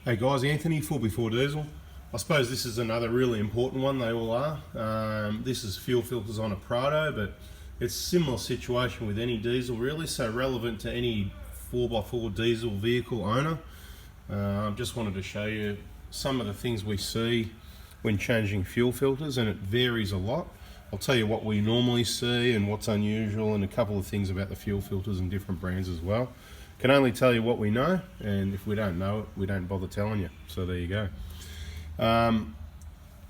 Hey guys, Anthony, Full Before Diesel. I suppose this is another really important one, they all are. This is fuel filters on a Prado, but it's a similar situation with any diesel really, so relevant to any 4x4 diesel vehicle owner. Just wanted to show you some of the things we see when changing fuel filters, and it varies a lot. I'll tell you what we normally see and what's unusual, and a couple of things about the fuel filters and different brands as well. Can only tell you what we know, and if we don't know it, we don't bother telling you. So there you go.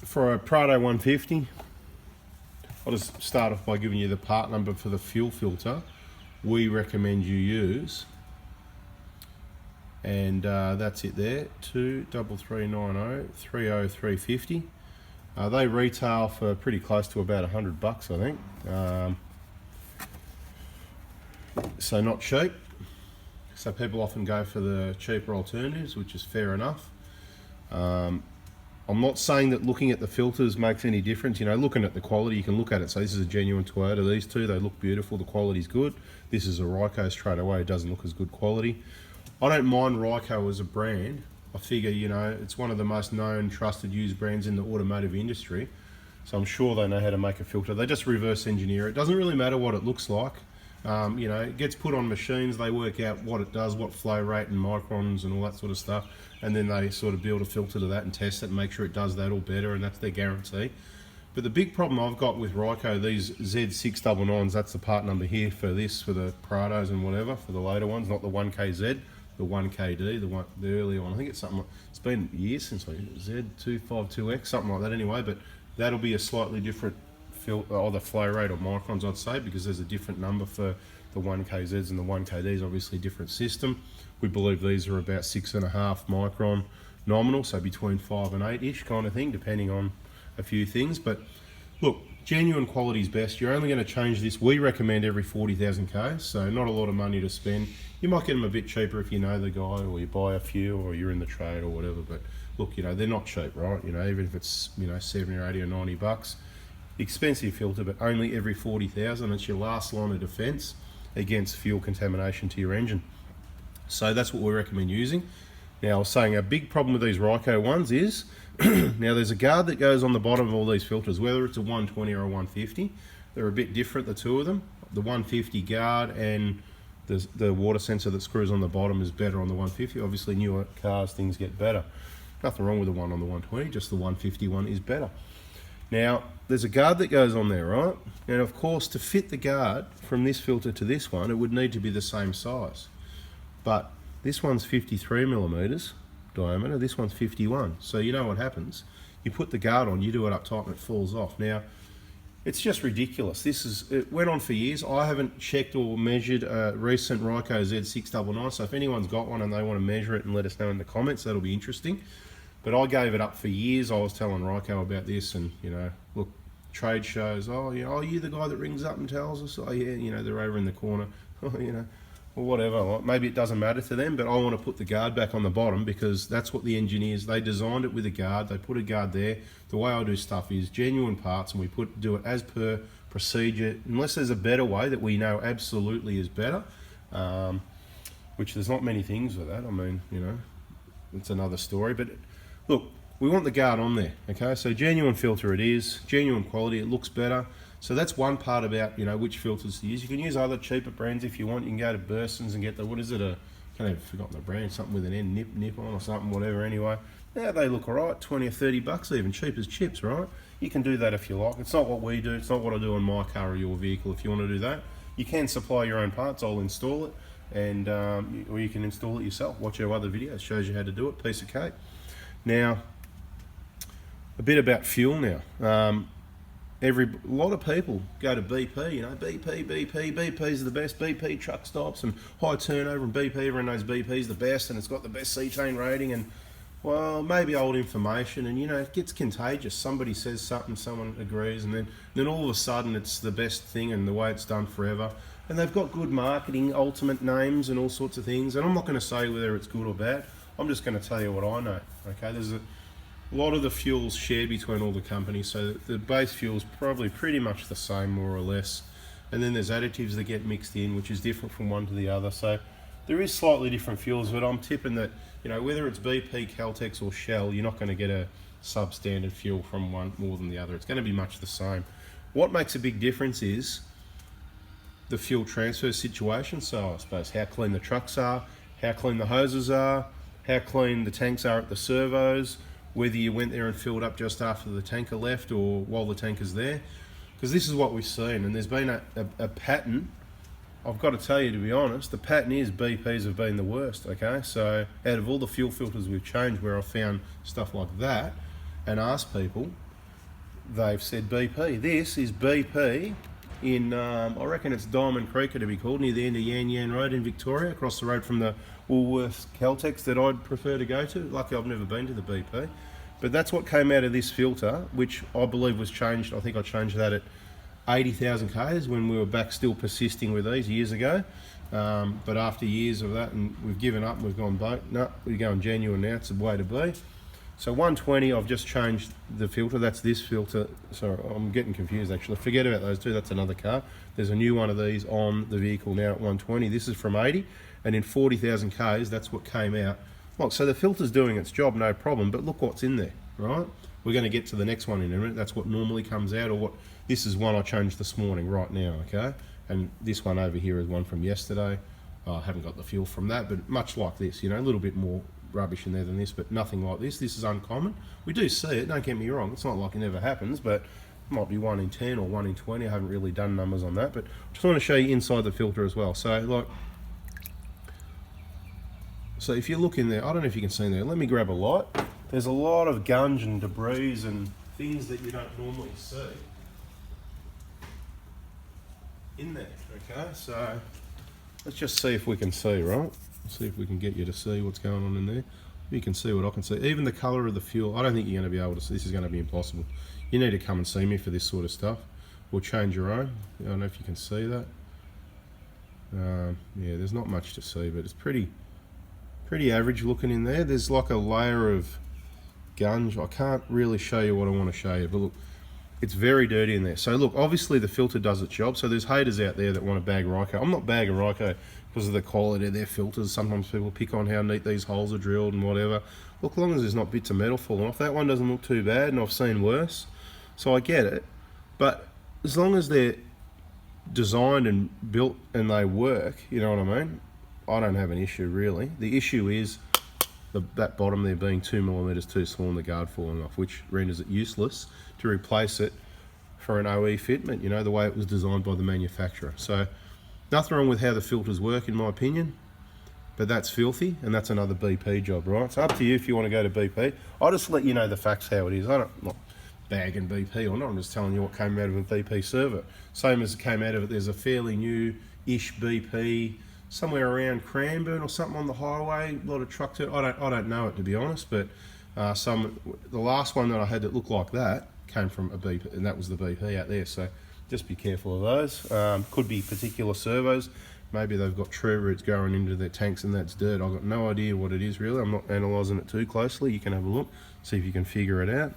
For a Prado 150, I'll just start off by giving you the part number for the fuel filter we recommend you use, and that's it there, 23390 30350. They retail for pretty close to about $100, I think. So not cheap. So people often go for the cheaper alternatives, which is fair enough. I'm not saying that looking at the filters makes any difference. You know, looking at the quality, you can look at it. So this is a genuine Toyota. These two, they look beautiful. The quality's good. This is a Ryco straight away. It doesn't look as good quality. I don't mind Ryco as a brand. I figure, you know, it's one of the most known, trusted, used brands in the automotive industry. So I'm sure they know how to make a filter. They just reverse engineer it. Doesn't really matter what it looks like. You know, it gets put on machines, they work out what it does, what flow rate and microns and all that sort of stuff, and then they sort of build a filter to that and test it and make sure it does that or better, and that's their guarantee. But the big problem I've got with Ryco, these Z699s, that's the part number here for this, for the Prados and whatever, for the later ones, not the 1KZ, the 1KD, the earlier one. I think it's something like, it's been years since I Z252X, something like that anyway, but that'll be a slightly different either flow rate or microns, I'd say, because there's a different number for the 1KZs and the 1KDs, obviously different system. We believe these are about 6.5 micron nominal, so between 5 and 8-ish kind of thing, depending on a few things. But look, genuine quality is best. You're only going to change this, we recommend, every 40,000 Ks, so not a lot of money to spend. You might get them a bit cheaper if you know the guy, or you buy a few, or you're in the trade or whatever, but look, you know, they're not cheap, right? You know, even if it's, you know, 70 or 80 or 90 bucks, expensive filter, but only every 40,000. It's your last line of defense against fuel contamination to your engine. So that's what we recommend using. Now, I was saying a big problem with these Ryco ones is, now there's a guard that goes on the bottom of all these filters, whether it's a 120 or a 150. They're a bit different, the two of them. The 150 guard and the water sensor that screws on the bottom is better on the 150. Obviously, newer cars, things get better. Nothing wrong with the one on the 120, just the 150 one is better. Now, there's a guard that goes on there, right? And of course, to fit the guard from this filter to this one, it would need to be the same size. But this one's 53 millimeters diameter, this one's 51. So you know what happens? You put the guard on, you do it up tight and it falls off. Now, it's just ridiculous. It went on for years. I haven't checked or measured a recent Ryco Z699, so if anyone's got one and they want to measure it and let us know in the comments, that'll be interesting. But I gave it up for years. I was telling Ryco about this, and, you know, look, trade shows, oh, you know, oh, you the guy that rings up and tells us, oh yeah, you know, they're over in the corner, oh, you know, or whatever. Like, maybe it doesn't matter to them, but I want to put the guard back on the bottom because that's what the engineers, they designed it with a guard, they put a guard there. The way I do stuff is genuine parts, and we do it as per procedure, unless there's a better way that we know absolutely is better, which there's not many things with that. I mean, you know, it's another story, but look, we want the guard on there, okay? So genuine filter it is, genuine quality, it looks better. So that's one part about, you know, which filters to use. You can use other cheaper brands if you want. You can go to Burson's and get the, what is it, I can't even forgotten the brand, something with an N, Nippon or something, whatever anyway. Now they look all right, 20 or 30 bucks even, cheap as chips, right? You can do that if you like. It's not what we do, it's not what I do on my car or your vehicle. If you want to do that, you can supply your own parts, I'll install it, and or you can install it yourself. Watch our other videos, shows you how to do it, piece of cake. Now, a bit about fuel now. A lot of people go to BP, you know, BP's the best, BP truck stops and high turnover, and BP, everyone knows BP's the best and it's got the best cetane rating, and, well, maybe old information, and, you know, it gets contagious. Somebody says something, someone agrees, and then all of a sudden it's the best thing and the way it's done forever. And they've got good marketing, ultimate names and all sorts of things, and I'm not going to say whether it's good or bad. I'm just going to tell you what I know, okay? There's a lot of the fuels shared between all the companies, so the base fuel is probably pretty much the same, more or less. And then there's additives that get mixed in, which is different from one to the other. So there is slightly different fuels, but I'm tipping that You know, whether it's BP, Caltex or Shell, you're not going to get a substandard fuel from one more than the other. It's going to be much the same. What makes a big difference is the fuel transfer situation. So I suppose how clean the trucks are, how clean the hoses are, how clean the tanks are at the servos, whether you went there and filled up just after the tanker left or while the tanker's there. Because this is what we've seen, and there's been a pattern. I've got to tell you, to be honest, the pattern is BPs have been the worst, okay? So out of all the fuel filters we've changed where I've found stuff like that and asked people, they've said BP. This is BP in, I reckon it's Diamond Creek to be called, near the end of Yan Yan Road in Victoria, across the road from the Woolworths Caltex that I'd prefer to go to. Lucky I've never been to the BP. But that's what came out of this filter, which I believe was changed. I think I changed that at 80,000 Ks when we were back still persisting with these years ago. But after years of that, and we've given up and we've gone, no, we're going genuine now, it's the way to be. So 120, I've just changed the filter. That's this filter. Sorry, I'm getting confused actually. Forget about those two, that's another car. There's a new one of these on the vehicle now at 120. This is from 80, and in 40,000 Ks, that's what came out. Look, so the filter's doing its job, no problem, but look what's in there, right? We're going to get to the next one in a minute. That's what normally comes out, or what, this is one I changed this morning, right now, okay? And this one over here is one from yesterday. I haven't got the fuel from that, but much like this, you know, a little bit more rubbish in there than this, but nothing like this. This is uncommon. We do see it, don't get me wrong. It's not like it never happens, but it might be 1 in 10 or 1 in 20. I haven't really done numbers on that, but just want to show you inside the filter as well. So, like, so if you look in there, I don't know if you can see in there, let me grab a light. There's a lot of gunge and debris and things that you don't normally see in there, okay? So let's just see if we can see, right? See if we can get you to see what's going on in there. You can see what I can see. Even the colour of the fuel, I don't think you're going to be able to see. This is going to be impossible. You need to come and see me for this sort of stuff, or change your own. I don't know if you can see that. Yeah, there's not much to see, but it's pretty average looking in there. There's like a layer of gunge. I can't really show you what I want to show you, but look, it's very dirty in there. So look, obviously the filter does its job. So there's haters out there that want to bag Ryco. I'm not bagging Ryco because of the quality of their filters. Sometimes people pick on how neat these holes are drilled and whatever. Look, as long as there's not bits of metal falling off, that one doesn't look too bad, and I've seen worse. So I get it, but as long as they're designed and built and they work, you know what I mean? I don't have an issue really. The issue is that bottom there being 2 millimeters too small and the guard falling off, which renders it useless to replace it for an OE fitment, you know, the way it was designed by the manufacturer. So nothing wrong with how the filters work in my opinion, but that's filthy and that's another BP job, right? It's up to you if you want to go to BP. I'll just let you know the facts how it is. I'm not bagging BP or not, I'm just telling you what came out of a BP server. Same as it came out of it, there's a fairly new-ish BP somewhere around Cranbourne or something on the highway, a lot of truck I don't know it, to be honest, but the last one that I had that looked like that came from a BP, and that was the BP out there, so just be careful of those. Could be particular servos, maybe they've got true roots going into their tanks and that's dirt. I've got no idea what it is really, I'm not analysing it too closely. You can have a look, see if you can figure it out.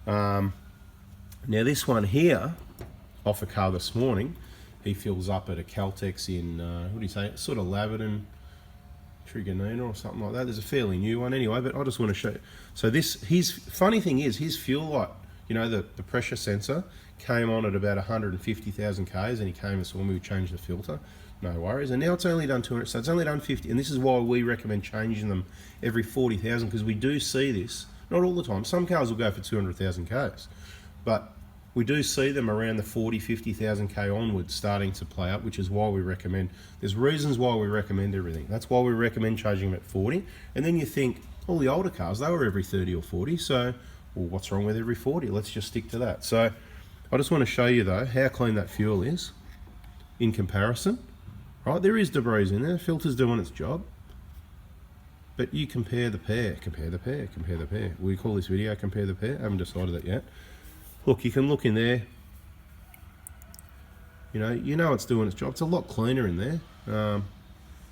Now this one here, off a car this morning, he fills up at a Caltex in, what do you say, sort of Laverton, Trigonina or something like that. There's a fairly new one anyway, but I just want to show you. So this, his funny thing is, his fuel light, you know, the pressure sensor came on at about 150,000 Ks, and he came and saw me, we changed the filter. No worries. And now it's only done 200, so it's only done 50. And this is why we recommend changing them every 40,000, because we do see this, not all the time. Some cars will go for 200,000 Ks, but we do see them around the 40, 50,000 K onwards starting to play up, which is why we recommend, there's reasons why we recommend everything. That's why we recommend changing them at 40. And then you think, all the older cars, they were every 30 or 40, so, well, what's wrong with every 40? Let's just stick to that. So I just want to show you though, how clean that fuel is in comparison, right? There is debris in there, the filter's doing its job, but you compare the pair, compare the pair, compare the pair. We call this video Compare the Pair, I haven't decided that yet. Look, you can look in there, you know it's doing its job. It's a lot cleaner in there.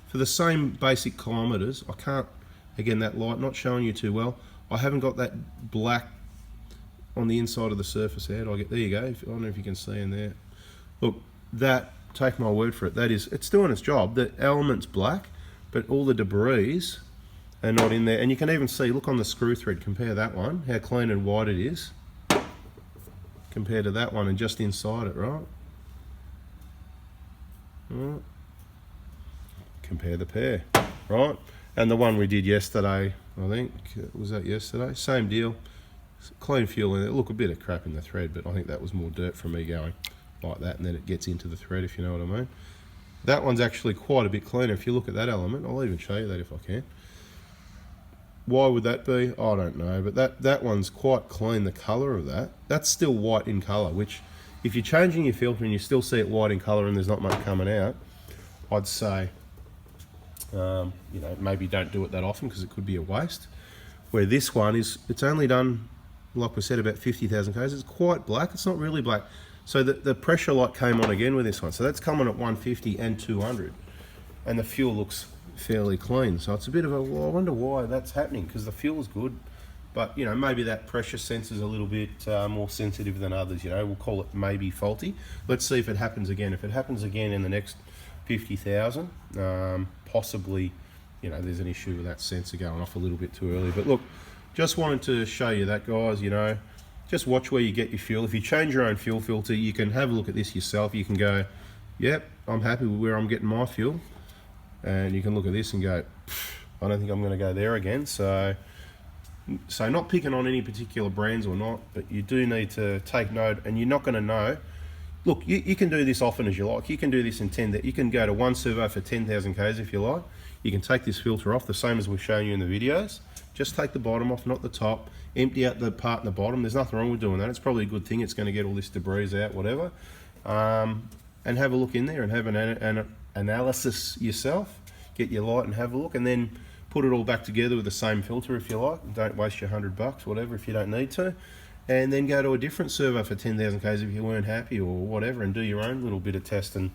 For the same basic kilometres, I can't, again, that light not showing you too well. I haven't got that black on the inside of the surface head. There you go, I don't know if you can see in there. Look, that, take my word for it, that is, it's doing its job. The element's black, but all the debris are not in there. And you can even see, look on the screw thread, compare that one, how clean and white it is, compared to that one and just inside it, right? Right. Compare the pair, right? And the one we did yesterday, I think, was that yesterday? Same deal, clean fuel in it. Look, a bit of crap in the thread, but I think that was more dirt from me going like that, and then it gets into the thread, if you know what I mean. That one's actually quite a bit cleaner. If you look at that element, I'll even show you that if I can. Why would that be? I don't know, but that one's quite clean, the colour of that. That's still white in colour, which if you're changing your filter and you still see it white in colour and there's not much coming out, I'd say, you know, maybe don't do it that often because it could be a waste. Where this one is, it's only done, like we said, about 50,000 k's. It's quite black, it's not really black. So the pressure light came on again with this one. So that's coming at 150 and 200. And the fuel looks fairly clean, so it's a bit of a, well, I wonder why that's happening, because the fuel's good, but you know, maybe that pressure sensor's a little bit more sensitive than others, you know, we'll call it maybe faulty. Let's see if it happens again. If it happens again in the next 50,000, possibly, you know, there's an issue with that sensor going off a little bit too early. But look, just wanted to show you that, guys. You know, just watch where you get your fuel. If you change your own fuel filter, you can have a look at this yourself. You can go, yep, I'm happy with where I'm getting my fuel. And you can look at this and go, I don't think I'm going to go there again. So not picking on any particular brands or not, but you do need to take note, and you're not going to know. Look, you can do this often as you like. You can do this in 10, you can go to one servo for 10,000 k's if you like. You can take this filter off, the same as we've shown you in the videos. Just take the bottom off, not the top. Empty out the part in the bottom. There's nothing wrong with doing that. It's probably a good thing. It's going to get all this debris out, whatever. And have a look in there and have an analysis yourself. Get your light and have a look, and then put it all back together with the same filter if you like. Don't waste your $100, whatever, if you don't need to. And then go to a different servo for 10,000 k's if you weren't happy or whatever, and do your own little bit of test, and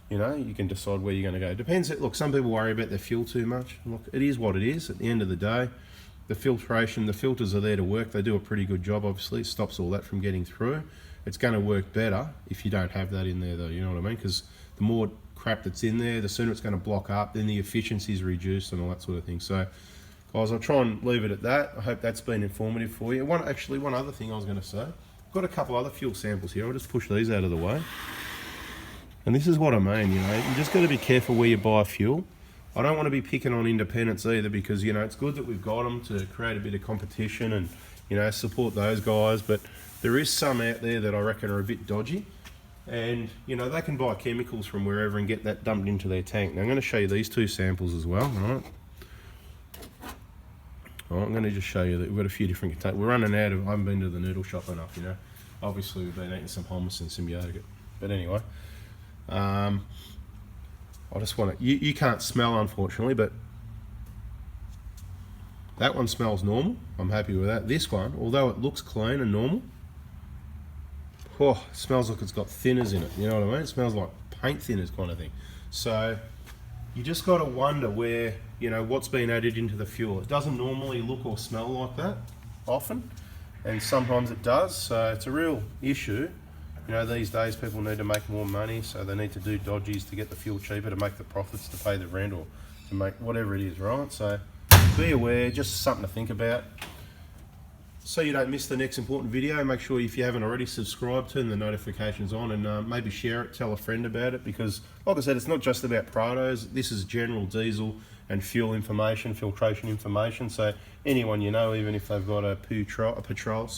you know, you can decide where you're going to go. Depends. Look, some people worry about their fuel too much. Look, it is what it is. At the end of the day, the filtration, the filters are there to work. They do a pretty good job, obviously. It stops all that from getting through. It's going to work better if you don't have that in there, though, you know what I mean? Because the more crap that's in there, the sooner it's going to block up, then the efficiency is reduced and all that sort of thing. So, guys, I'll try and leave it at that. I hope that's been informative for you. One other thing I was going to say. I've got a couple other fuel samples here. I'll just push these out of the way. And this is what I mean, you know, you just got to be careful where you buy fuel. I don't want to be picking on independents either, because, you know, it's good that we've got them to create a bit of competition and, you know, support those guys. But there is some out there that I reckon are a bit dodgy. And, you know, they can buy chemicals from wherever and get that dumped into their tank. Now, I'm going to show you these two samples as well, all right? I'm going to just show you that we've got a few different containers. We're running out of, I haven't been to the noodle shop enough, you know. Obviously, we've been eating some hummus and some yogurt. But anyway, I just want to, you can't smell, unfortunately, but that one smells normal. I'm happy with that. This one, although it looks clean and normal, oh, it smells like it's got thinners in it. You know what I mean? It smells like paint thinners kind of thing. So you just got to wonder where, you know, what's been added into the fuel. It doesn't normally look or smell like that often, and sometimes it does. So it's a real issue. You know, these days people need to make more money, so they need to do dodgies to get the fuel cheaper, to make the profits, to pay the rent, or to make whatever it is, right? So be aware, just something to think about. So you don't miss the next important video, make sure, if you haven't already, subscribe, turn the notifications on, and maybe share it, tell a friend about it, because like I said, it's not just about Prados. This is general diesel and fuel information, filtration information. So anyone you know, even if they've got a patrol,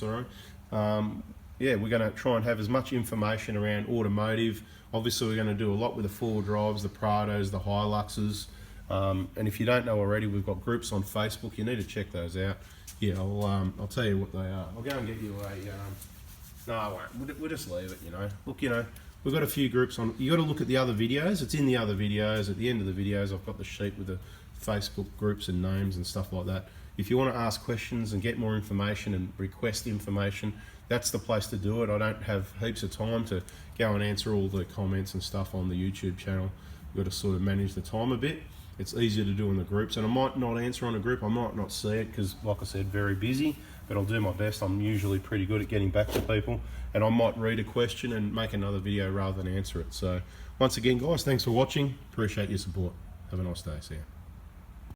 yeah, we're going to try and have as much information around automotive. Obviously, we're going to do a lot with the four-wheel drives, the Prados, the Hiluxes. And if you don't know already, we've got groups on Facebook. You need to check those out. Yeah, I'll tell you what they are. I'll go and get you a. No, I won't. We'll just leave it. You know. Look, you know, we've got a few groups on. You got to look at the other videos. It's in the other videos. At the end of the videos, I've got the sheet with the Facebook groups and names and stuff like that. If you want to ask questions and get more information and request information, that's the place to do it. I don't have heaps of time to go and answer all the comments and stuff on the YouTube channel. We've got to sort of manage the time a bit. It's easier to do in the groups, and I might not answer on a group. I might not see it because, like I said, very busy, but I'll do my best. I'm usually pretty good at getting back to people, and I might read a question and make another video rather than answer it. So once again, guys, thanks for watching. Appreciate your support. Have a nice day. See ya.